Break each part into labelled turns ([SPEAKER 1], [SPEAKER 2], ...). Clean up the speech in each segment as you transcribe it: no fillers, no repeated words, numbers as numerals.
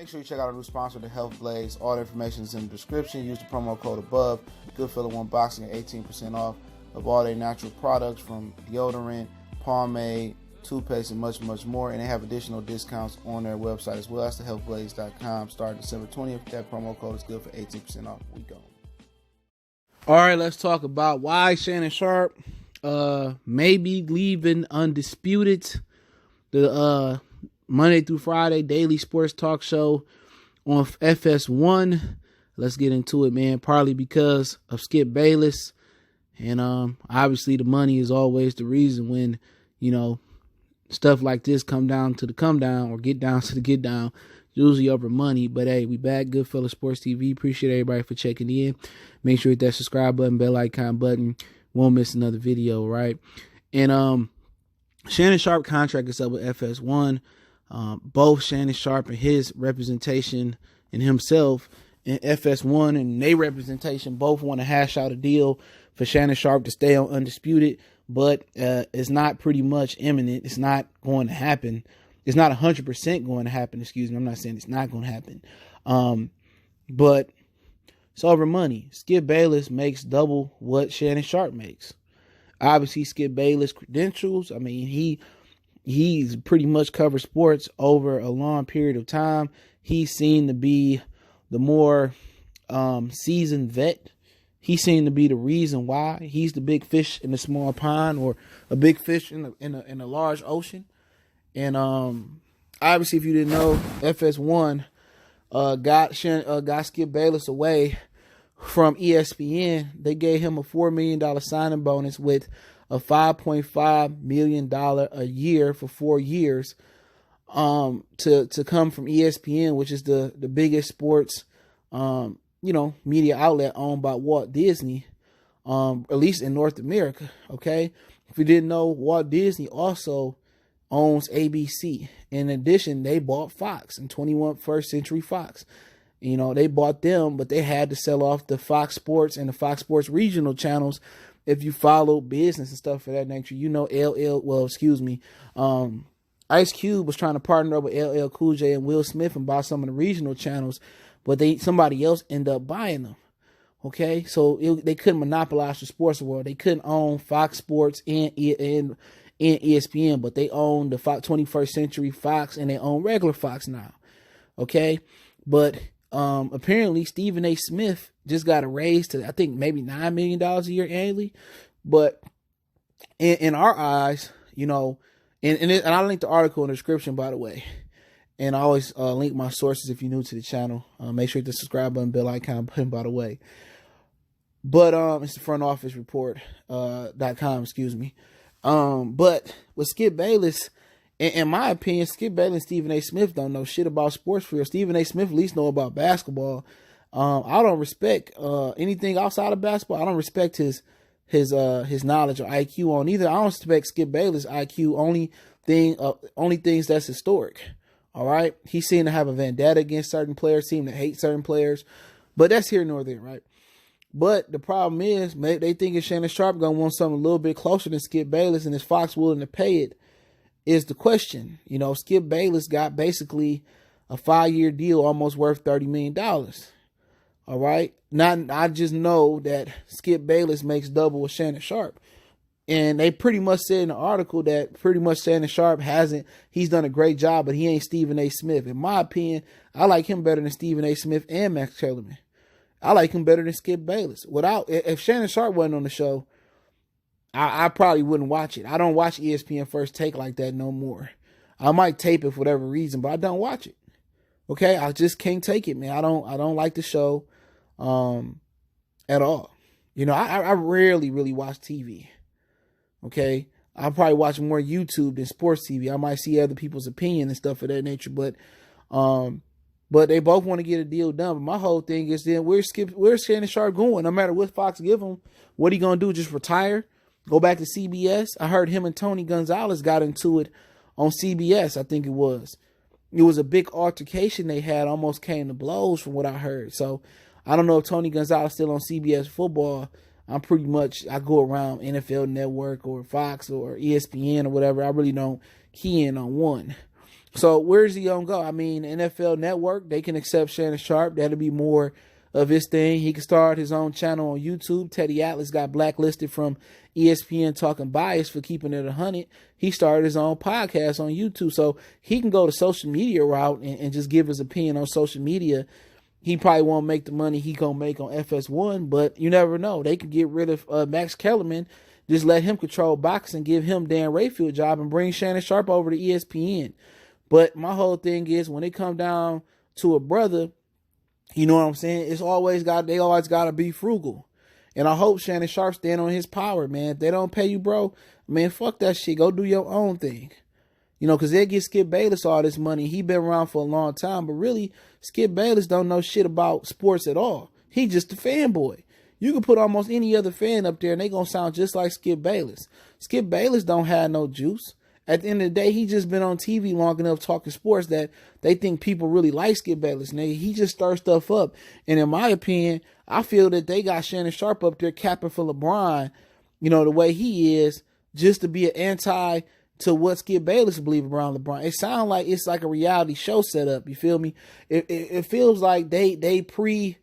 [SPEAKER 1] sure you check out our new sponsor, The Health Blaze. All the information is in the description. Use the promo code above. Goodfellow One Boxing at 18% off of all their natural products, from deodorant, pomade, toothpaste, and much, much more. And they have additional discounts on their website as well. That's thehealthblaze.com. Starting December 20th. That promo code is good for 18% off. We go. All right, let's talk about why Shannon Sharpe may be leaving Undisputed, the Monday through Friday daily sports talk show on FS1. Let's get into it, man. Partly because of Skip Bayless. And obviously the money is always the reason when, you know, stuff like this come down to the come down or get down to the get down. Usually over money. But hey, we back. Goodfellow Sports TV. Appreciate everybody for checking in. Make sure you hit that subscribe button, bell icon button. Won't miss another video, right? And Shannon Sharpe contract is up with FS1. Both Shannon Sharpe and his representation and himself and FS1 and their representation both want to hash out a deal for Shannon Sharpe to stay on Undisputed, but it's not pretty much imminent. It's not going to happen. It's not 100% going to happen. Excuse me. I'm not saying it's not going to happen. But it's over money. Skip Bayless makes double what Shannon Sharpe makes. Obviously, Skip Bayless credentials, I mean, he's pretty much covered sports over a long period of time. He seemed to be the more seasoned vet. He seemed to be the reason why he's the big fish in a small pond, or a big fish in a large ocean. And obviously, if you didn't know, FS1 got Skip Bayless away from ESPN. They gave him a $4 million signing bonus with a $5.5 million a year for 4 years to come from ESPN, which is the biggest sports media outlet owned by Walt Disney, at least in North America. Okay, if you didn't know, Walt Disney also owns ABC. In addition, they bought Fox and 21st Century Fox. You know, they bought them, but they had to sell off the Fox Sports and the Fox Sports regional channels. If you follow business and stuff of that nature, you know, Ice Cube was trying to partner up with LL Cool J and Will Smith and buy some of the regional channels, but somebody else ended up buying them. Okay, so they couldn't monopolize the sports world. They couldn't own Fox Sports and ESPN, but they own the 21st Century Fox and they own regular Fox now. Okay, but apparently Stephen A. Smith just got a raise to, I think, maybe $9 million a year annually. But in our eyes, you know, and I linked the article in the description, by the way. And I always link my sources if you're new to the channel. Make sure to subscribe button, bell icon button, by the way. But it's the front office report.com, excuse me. But with Skip Bayless, in my opinion, Skip Bayless and Stephen A. Smith don't know shit about sports for real. Stephen A. Smith at least know about basketball. I don't respect anything outside of basketball. I don't respect his knowledge or IQ on either. I don't respect Skip Bayless' IQ. Only things that's historic. All right, he seemed to have a vendetta against certain players, seemed to hate certain players, but that's here nor there, right? But the problem is, they think Shannon Sharpe gonna want something a little bit closer than Skip Bayless, and is Fox willing to pay it? Is the question. You know, Skip Bayless got basically a 5-year deal, almost worth $30 million. All right, I just know that Skip Bayless makes double with Shannon Sharpe. And they pretty much said in the article that pretty much Shannon Sharpe he's done a great job, but he ain't Stephen A. Smith. In my opinion, I like him better than Stephen A. Smith and Max Kellerman. I like him better than Skip Bayless. If Shannon Sharpe wasn't on the show, I probably wouldn't watch it. I don't watch ESPN First Take like that no more. I might tape it for whatever reason, but I don't watch it. Okay, I just can't take it, man. I don't like the show at all. You know, I rarely really watch TV. Okay, I probably watch more YouTube than sports TV. I might see other people's opinion and stuff of that nature, but they both want to get a deal done. But my whole thing is, then where's Shannon Sharpe going? No matter what Fox give him, what he gonna do? Just retire? Go back to CBS? I heard him and Tony Gonzalez got into it on CBS. I think it was. It was a big altercation they had. Almost came to blows from what I heard. So I don't know if Tony Gonzalez still on CBS football. I go around NFL Network or Fox or ESPN or whatever. I really don't key in on one. So where's he gonna go? I mean, NFL Network, they can accept Shannon Sharpe. That'll be more of his thing. He can start his own channel on YouTube. Teddy Atlas got blacklisted from ESPN talking bias for keeping it 100. He started his own podcast on YouTube. So he can go the social media route and just give his opinion on social media. He probably won't make the money he gonna make on FS1, but you never know. They could get rid of Max Kellerman, just let him control boxing, give him Dan Rayfield job, and bring Shannon Sharpe over to ESPN. But my whole thing is, when it come down to a brother, you know what I'm saying? They always got to be frugal. And I hope Shannon Sharpe stand on his power, man. If they don't pay you, bro, man, fuck that shit. Go do your own thing. You know, because they get Skip Bayless all this money. He been around for a long time, but really, Skip Bayless don't know shit about sports at all. He just a fanboy. You can put almost any other fan up there, and they gonna sound just like Skip Bayless. Skip Bayless don't have no juice. At the end of the day, he just been on TV long enough talking sports that they think people really like Skip Bayless. Nigga, he just stirs stuff up. And in my opinion, I feel that they got Shannon Sharpe up there capping for LeBron, you know, the way he is, just to be an anti to what Skip Bayless believe around LeBron. It sounds like it's like a reality show setup. You feel me? It feels like they pre-setting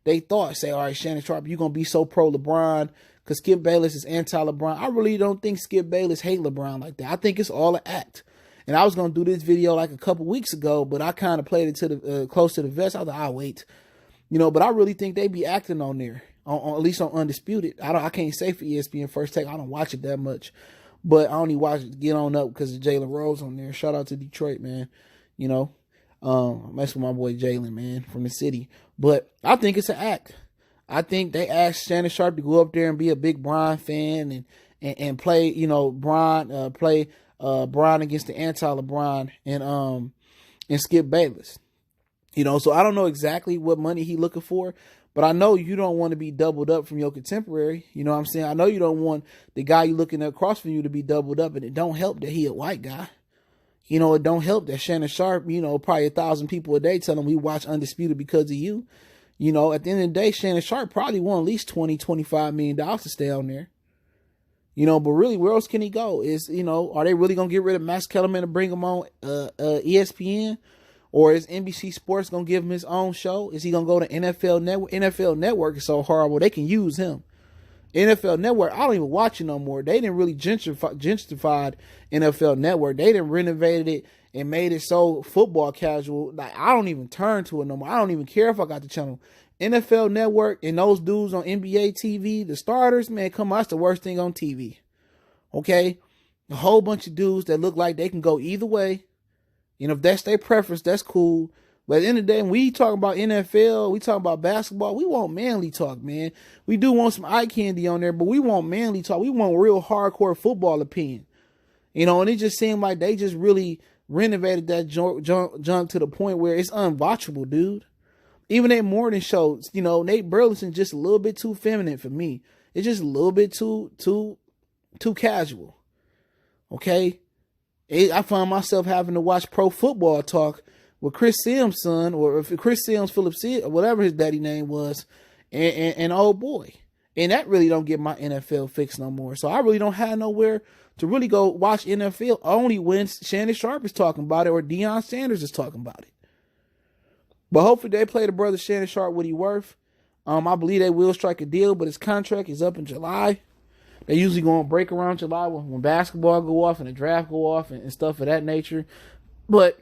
[SPEAKER 1] they thoughts. Say, all right, Shannon Sharpe, you're gonna be so pro LeBron because Skip Bayless is anti-LeBron. I really don't think Skip Bayless hate LeBron like that. I think it's all an act. And I was gonna do this video like a couple weeks ago, but I kind of played it to the close to the vest. I was like, I'll wait, you know. But I really think they be acting on there, on at least on Undisputed. I can't say for ESPN First Take. I don't watch it that much, but I only watch it get on up because of Jalen Rose on there. Shout out to Detroit, man. You know, mess with my boy Jalen, man, from the city. But I think it's an act. I think they asked Shannon Sharpe to go up there and be a big Bron fan and play, you know, Bron Bron against the anti-LeBron and Skip Bayless. You know, so I don't know exactly what money he looking for, but I know you don't want to be doubled up from your contemporary. You know what I'm saying? I know you don't want the guy you looking across from you to be doubled up, and it don't help that he a white guy. You know, it don't help that Shannon Sharpe, you know, probably 1,000 people a day tell him we watch Undisputed because of you. You know, at the end of the day, Shannon Sharpe probably want at least $20-25 million to stay on there. You know, but really, where else can he go? Is, you know, are they really going to get rid of Max Kellerman and bring him on ESPN? Or is NBC Sports going to give him his own show? Is he going to go to NFL Network? NFL Network is so horrible, they can use him. NFL Network, I don't even watch it no more. They didn't really gentrified NFL Network. They didn't renovated it and made it so football casual. Like, I don't even turn to it no more. I don't even care if I got the channel. NFL Network and those dudes on NBA TV, the starters, man, come on, that's the worst thing on TV. Okay? A whole bunch of dudes that look like they can go either way. You know, if that's their preference, that's cool. But at the end of the day, when we talk about NFL, we talk about basketball, we want manly talk, man. We do want some eye candy on there, but we want manly talk. We want real hardcore football opinion. You know, and it just seemed like they just really renovated that junk to the point where it's unwatchable, dude. Even that morning show, you know, Nate Burleson just a little bit too feminine for me. It's just a little bit too casual. Okay? I find myself having to watch pro football talk with Chris Sims' son, or if Chris Sims, Philip Sid, or whatever his daddy name was, and old boy. And that really don't get my NFL fix no more. So I really don't have nowhere to really go watch NFL, only when Shannon Sharpe is talking about it or Deion Sanders is talking about it. But hopefully they play the brother Shannon Sharpe what he worth. I believe they will strike a deal, but his contract is up in July. They usually go on break around July when basketball go off and the draft go off and stuff of that nature. But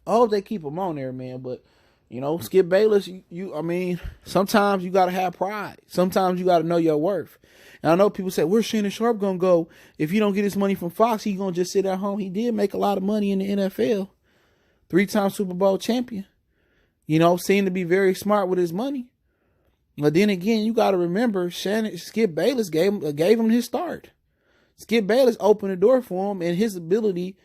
[SPEAKER 1] I hope they keep him on there, man. But, you know, Skip Bayless, I mean, sometimes you got to have pride. Sometimes you got to know your worth. And I know people say, where's Shannon Sharpe going to go? If you don't get his money from Fox, he's going to just sit at home. He did make a lot of money in the NFL. 3-time Super Bowl champion. You know, seemed to be very smart with his money. But then again, you got to remember, Skip Bayless gave him his start. Skip Bayless opened the door for him, and his ability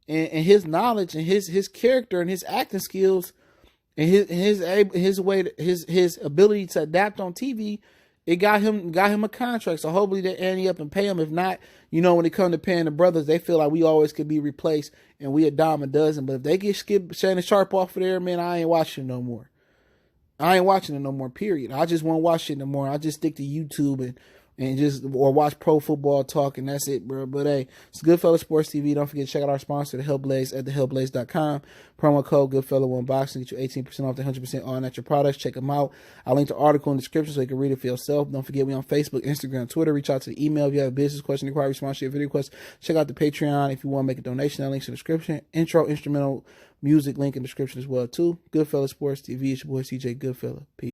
[SPEAKER 1] and his knowledge and his character and his acting skills and his ability to adapt on TV, it got him a contract. So hopefully they ante up and pay him. If not, you know, when it comes to paying the brothers, they feel like we always could be replaced and we a dime a dozen. But if they get Shannon Sharpe off of there, man, I ain't watching it no more. I ain't watching it no more, period. I just won't watch it no more. I just stick to YouTube and and or watch pro football talk, and that's it, bro. But hey, it's Goodfella Sports TV. Don't forget to check out our sponsor, The Hellblaze, at thehellblaze.com. Promo code Goodfella1Boxing, get you 18% off the 100% all natural products. Check them out. I'll link the article in the description so you can read it for yourself. Don't forget, we on Facebook, Instagram, Twitter. Reach out to the email if you have a business question, inquiry, sponsorship, video request. Check out the Patreon if you want to make a donation. That link's in the description. Intro, instrumental music link in the description as well too. Goodfella Sports TV. It's your boy CJ Goodfella. Peace.